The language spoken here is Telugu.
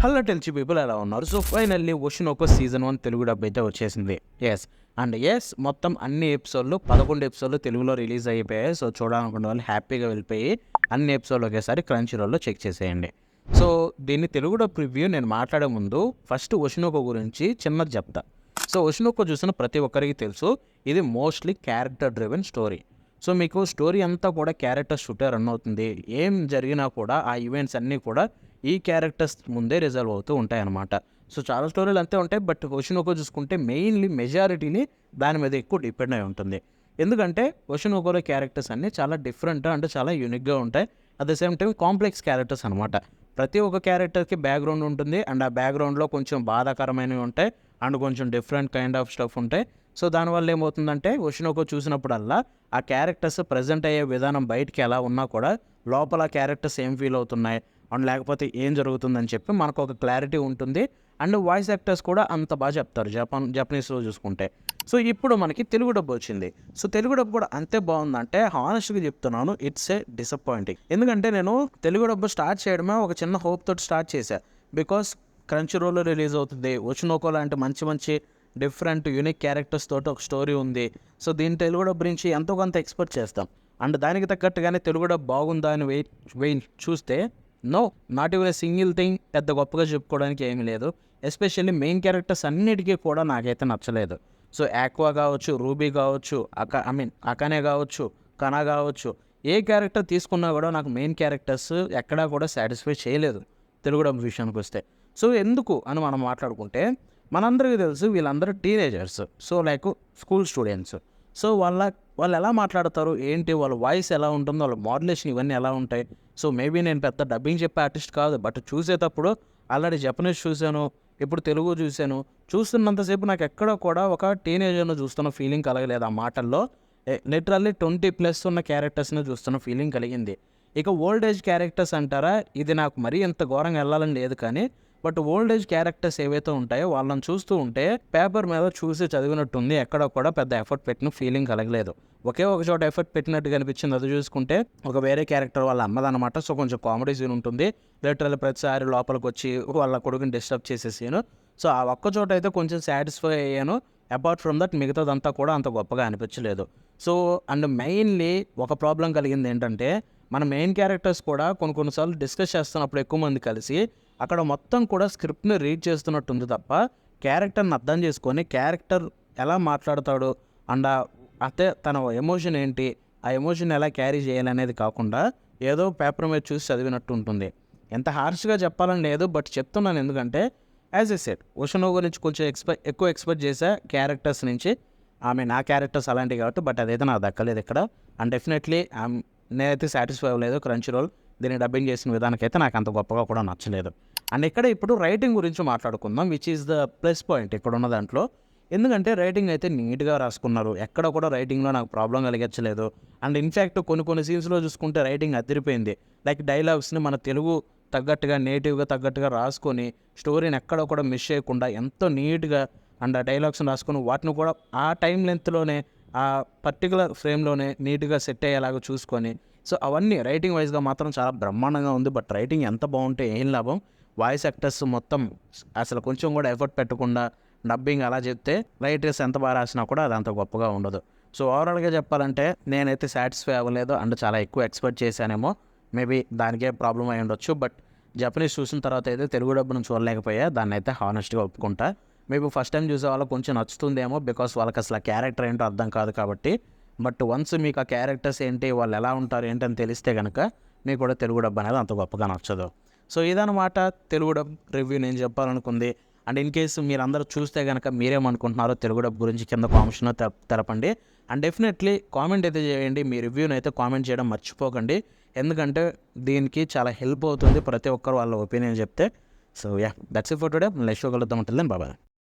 హలో టెల్చి పీపుల్ ఎలా ఉన్నారు? So finally Oshi no Ko season 1 Telugu dub అయితే వచ్చేసింది. ఎస్ మొత్తం అన్ని ఎపిసోడ్లు 11 ఎపిసోడ్లు తెలుగులో రిలీజ్ అయిపోయాయి. సో చూడాలనుకున్న వాళ్ళు హ్యాపీగా వెళ్ళిపోయి అన్ని ఎపిసోడ్లు ఒకేసారి క్రంచీరోల్లో చెక్ చేసేయండి. సో దీన్ని తెలుగు డబ్ రివ్యూ నేను మాట్లాడే ముందు ఫస్ట్ ఓషినోకో గురించి చిన్నది చెప్తా. సో ఓషినోకో చూసిన ప్రతి ఒక్కరికి తెలుసు ఇది mostly character driven story. So మీకు స్టోరీ అంతా కూడా క్యారెక్టర్స్ చుట్టే రన్ అవుతుంది. ఏం జరిగినా కూడా ఆ ఈవెంట్స్ అన్నీ కూడా ఈ క్యారెక్టర్స్ ముందే రిజల్వ్ అవుతూ ఉంటాయన్నమాట. సో చాలా స్టోరీలు అంతే ఉంటాయి, బట్ ఓషినోకో చూసుకుంటే మెయిన్లీ మెజారిటీని దాని మీద ఎక్కువ డిపెండ్ అయి ఉంటుంది. ఎందుకంటే ఓషినోకోలో క్యారెక్టర్స్ అన్నీ చాలా డిఫరెంట్ అంటే చాలా యూనిక్గా ఉంటాయి. At the same time complex characters అనమాట. ప్రతి ఒక్క క్యారెక్టర్కి బ్యాక్గ్రౌండ్ ఉంటుంది అండ్ ఆ బ్యాక్గ్రౌండ్లో కొంచెం బాధాకరమైనవి ఉంటాయి అండ్ కొంచెం డిఫరెంట్ కైండ్ ఆఫ్ స్టఫ్ ఉంటాయి. సో దానివల్ల ఏమవుతుందంటే ఓషినోకో చూసినప్పుడల్లా ఆ క్యారెక్టర్స్ ప్రజెంట్ అయ్యే విధానం బయటికి ఎలా ఉన్నా కూడా లోపల క్యారెక్టర్స్ ఏం ఫీల్ అవుతున్నాయి అండ్ లేకపోతే ఏం జరుగుతుందని చెప్పి మనకు ఒక క్లారిటీ ఉంటుంది. అండ్ వాయిస్ యాక్టర్స్ కూడా అంత బాగా చెప్తారు జపనీస్లో చూసుకుంటే. సో ఇప్పుడు మనకి తెలుగు డబ్బు వచ్చింది. సో తెలుగు డబ్బు కూడా అంతే బాగుందంటే హానెస్ట్గా చెప్తున్నాను, ఇట్స్ ఏ డిసప్పాయింటింగ్. ఎందుకంటే నేను తెలుగు డబ్బు స్టార్ట్ చేయడమే ఒక చిన్న హోప్ తోటి స్టార్ట్ చేశాను. బికాస్ క్రంచీరోల్లో రిలీజ్ అవుతుంది, ఓషినోకో లాంటి మంచి మంచి డిఫరెంట్ యూనిక్ క్యారెక్టర్స్ తోటి ఒక స్టోరీ ఉంది. సో దీని తెలుగు డబ్బు గురించి ఎంతో కొంత ఎక్స్పెక్ట్ చేస్తాం. అండ్ దానికి తగ్గట్టుగానే తెలుగు డబ్బు బాగుందా అని వెయిట్ చూస్తే no, not even a single thing పెద్ద గొప్పగా చెప్పుకోవడానికి ఏమీ లేదు. ఎస్పెషల్లీ మెయిన్ క్యారెక్టర్స్ అన్నిటికీ కూడా నాకైతే నచ్చలేదు. సో ఆక్వా కావచ్చు, రూబీ కావచ్చు, అకానే కావచ్చు, కనా కావచ్చు, ఏ క్యారెక్టర్ తీసుకున్నా కూడా నాకు మెయిన్ క్యారెక్టర్స్ ఎక్కడా కూడా సాటిస్ఫై చేయలేదు తెలుగు డబ్బు విషయానికి వస్తే. సో ఎందుకు అని మనం మాట్లాడుకుంటే మనందరికీ తెలుసు వీళ్ళందరూ teenagers. So like school students. So వాళ్ళు ఎలా మాట్లాడతారు ఏంటి, వాళ్ళ వాయిస్ ఎలా ఉంటుందో, వాళ్ళ మాడ్యులేషన్ ఇవన్నీ ఎలా ఉంటాయి. సో మేబీ నేను పెద్ద డబ్బింగ్ చెప్పే ఆర్టిస్ట్ కాదు, బట్ చూసేటప్పుడు ఆల్రెడీ జపనీస్ చూశాను, ఇప్పుడు తెలుగు చూశాను. చూస్తున్నంతసేపు నాకు ఎక్కడ కూడా ఒక టీనేజర్ను చూస్తున్న ఫీలింగ్ కలగలేదు. ఆ మాటల్లో లిటరల్లీ 20+ ఉన్న క్యారెక్టర్స్ని చూస్తున్న ఫీలింగ్ కలిగింది. ఇక ఓల్డ్ ఏజ్ క్యారెక్టర్స్ అంటారా, ఇది నాకు మరీ ఎంత ఘోరంగా వెళ్ళాలని లేదు, కానీ బట్ ఓల్డ్ ఏజ్ క్యారెక్టర్స్ ఏవైతే ఉంటాయో వాళ్ళని చూస్తూ ఉంటే పేపర్ మీద చూసి చదివినట్టుంది, ఎక్కడ కూడా పెద్ద ఎఫర్ట్ పెట్టిన ఫీలింగ్ కలగలేదు. ఒకే ఒక చోట ఎఫర్ట్ పెట్టినట్టు కనిపించింది, అది చూసుకుంటే ఒక వేరే క్యారెక్టర్ వాళ్ళ అమ్మదనమాట. సో కొంచెం కామెడీ సీన్ ఉంటుంది, లిటరల్లీ ప్రతిసారి లోపలికి వచ్చి వాళ్ళ కొడుకుని డిస్టర్బ్ చేసే సీను. సో ఆ ఒక్క చోట అయితే కొంచెం సాటిస్ఫై అయ్యాను. అపార్ట్ ఫ్రమ్ దట్ మిగతాదంతా కూడా అంత గొప్పగా అనిపించలేదు. సో అండ్ మెయిన్లీ ఒక ప్రాబ్లం కలిగింది ఏంటంటే మన మెయిన్ క్యారెక్టర్స్ కూడా కొన్నిసార్లు డిస్కస్ చేస్తున్నప్పుడు ఎక్కువ మంది కలిసి అక్కడ మొత్తం కూడా స్క్రిప్ట్ని రీడ్ చేస్తున్నట్టుంది తప్ప క్యారెక్టర్ని అర్థం చేసుకొని క్యారెక్టర్ ఎలా మాట్లాడతాడు అండ్ అయితే తన ఎమోషన్ ఏంటి, ఆ ఎమోషన్ ఎలా క్యారీ చేయాలనేది కాకుండా ఏదో పేపర్ మీద చూసి చదివినట్టు ఉంటుంది. ఎంత హార్ష్గా చెప్పాలని లేదు, బట్ చెప్తున్నాను ఎందుకంటే యాజ్ ఎ సెట్ ఓషినోకో గురించి కొంచెం ఎక్కువ ఎక్స్పెక్ట్ చేసా క్యారెక్టర్స్ నుంచి. నా క్యారెక్టర్స్ అలాంటివి కాబట్టి, బట్ అదైతే నాకు దక్కలేదు ఇక్కడ. అండ్ డెఫినెట్లీ నేనైతే సాటిస్ఫై అవ్వలేదు. క్రంచీరోల్ దీన్ని డబ్బింగ్ చేసిన విధానికైతే నాకు అంత గొప్పగా కూడా నచ్చలేదు. అండ్ ఇక్కడ ఇప్పుడు రైటింగ్ గురించి మాట్లాడుకుందాం, which is the plus point ఇక్కడ ఉన్న దాంట్లో. ఎందుకంటే రైటింగ్ అయితే నీట్గా రాసుకున్నారు, ఎక్కడ కూడా రైటింగ్లో నాకు ప్రాబ్లం కలిగించలేదు. అండ్ ఇన్ఫ్యాక్ట్ కొన్ని సీన్స్లో చూసుకుంటే రైటింగ్ అదిరిపోయింది. లైక్ డైలాగ్స్ని మన తెలుగు తగ్గట్టుగా నేటివ్గా తగ్గట్టుగా రాసుకొని స్టోరీని ఎక్కడ కూడా మిస్ చేయకుండా ఎంతో నీట్గా అండ్ ఆ డైలాగ్స్ని రాసుకొని వాటిని కూడా ఆ టైం లెంత్లోనే ఆ పర్టికులర్ ఫ్రేమ్లోనే నీట్గా సెట్ అయ్యేలాగా చూసుకొని, సో అవన్నీ రైటింగ్ వైజ్గా మాత్రం చాలా బ్రహ్మాండంగా ఉంది. బట్ రైటింగ్ ఎంత బాగుంటే ఏం లాభం, వాయిస్ యాక్టర్స్ మొత్తం అసలు కొంచెం కూడా ఎఫర్ట్ పెట్టకుండా డబ్బింగ్ అలా చెప్తే రైటర్స్ ఎంత బాగా రాసినా కూడా అది అంత గొప్పగా ఉండదు. సో ఓవరాల్గా చెప్పాలంటే నేనైతే సాటిస్ఫై అవ్వలేదు అండ్ చాలా ఎక్కువ ఎక్స్పెక్ట్ చేశానేమో. మేబీ దానికే ప్రాబ్లం అయి ఉండొచ్చు, బట్ జపనీస్ చూసిన తర్వాత అయితే తెలుగు డబ్బును చూడలేకపోయా, దాన్ని అయితే హానెస్ట్గా ఒప్పుకుంటా. మేబీ ఫస్ట్ టైం చూసే వాళ్ళకి కొంచెం నచ్చుతుందేమో, బికాస్ వాళ్ళకి అసలు ఆ క్యారెక్టర్ ఏంటో అర్థం కాదు కాబట్టి. బట్ వన్స్ మీకు ఆ క్యారెక్టర్స్ ఏంటి, వాళ్ళు ఎలా ఉంటారు ఏంటని తెలిస్తే కనుక మీకు కూడా తెలుగు డబ్బు అనేది అంత గొప్పగా నచ్చదు. సో ఇదన్నమాట తెలుగు డబ్ రివ్యూ నేను చెప్పాలనుకుంది. అండ్ ఇన్ కేసు మీరు అందరూ చూస్తే కనుక మీరేమనుకుంటున్నారో తెలుగు డబ్ గురించి కింద కామెంట్స్లో తెలపండి. అండ్ డెఫినెట్లీ కామెంట్ అయితే చేయండి, మీ రివ్యూని అయితే కామెంట్ చేయడం మర్చిపోకండి. ఎందుకంటే దీనికి చాలా హెల్ప్ అవుతుంది ప్రతి ఒక్కరు వాళ్ళ ఒపీనియన్ చెప్తే. So that's it for today. Next show కలుద్దాం. ఉంటుంది బాబాయ్.